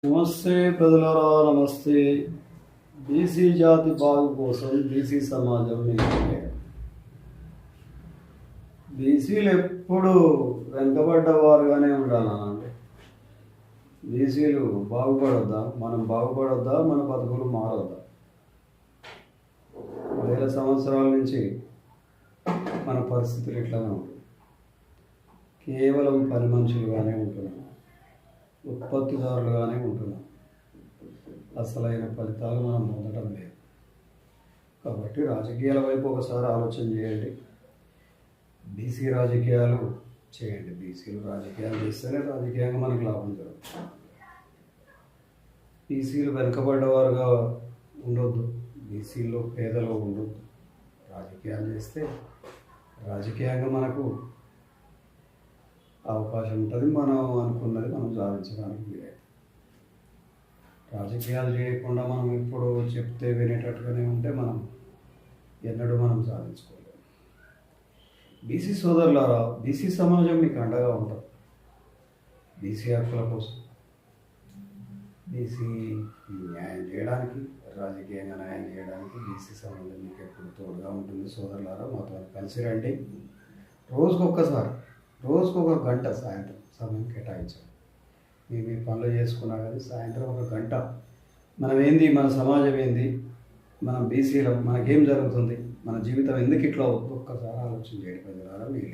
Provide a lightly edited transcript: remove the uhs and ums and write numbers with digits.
నమస్తే ప్రజలారా, నమస్తే. బీసీ జాతి బాగు కోసం బీసీ సమాజం నిలబడే. బీసీలు ఎప్పుడు వెనుకబడ్డవారుగానే ఉండాలనండి. బీసీలు బాగుపడొద్దా, మనం బాగుపడొద్దా, మన బతుకులు మారొద్దా? వేల సంవత్సరాల నుంచి మన పరిస్థితులు ఇట్లానే ఉంటాయి. కేవలం పని మనుషులుగానే ఉంటున్నాం, ఉత్పత్తిదారులుగానే ఉంటున్నాం. అసలైన ఫలితాలు మనం పొందడం లేదు. కాబట్టి రాజకీయాల వైపు ఒకసారి ఆలోచన చేయండి. బీసీ రాజకీయాలు చేయండి. బీసీలు రాజకీయాలు చేస్తేనే రాజకీయంగా మనకు లాభం జరుగుతుంది. బీసీలు వెనుకబడ్డవారుగా ఉండొద్దు, బీసీలో పేదలు ఉండొద్దు. రాజకీయాలు చేస్తే రాజకీయంగా మనకు అవకాశం ఉంటుంది, మనం అనుకున్నది మనం సాధించడానికి వీలైతే. రాజకీయాలు చేయకుండా మనం ఇప్పుడు చెప్తే వినేటట్టుగానే ఉంటే మనం ఎన్నడూ మనం సాధించుకోలేము. బీసీ సోదరులారా, బీసీ సమాజం మీకు అండగా ఉంటుంది. బీసీ హక్కుల కోసం, బీసీ న్యాయం చేయడానికి, రాజకీయంగా న్యాయం చేయడానికి బీసీ సమాజం మీకు ఎప్పుడు తోడుగా ఉంటుంది. సోదరులారా, మాతో కలిసి రండి. రోజుకొక గంట సాయంత్రం సమయం కేటాయించండి. మీ పనులు చేసుకున్నా కానీ సాయంత్రం ఒక గంట మనం ఏంది, మన సమాజం ఏంది, మనం బీసీలో మనకేం జరుగుతుంది, మన జీవితం ఎందుకు ఇట్లా ఒక్కసారి ఆలోచన చేయడం ద్వారా మీరు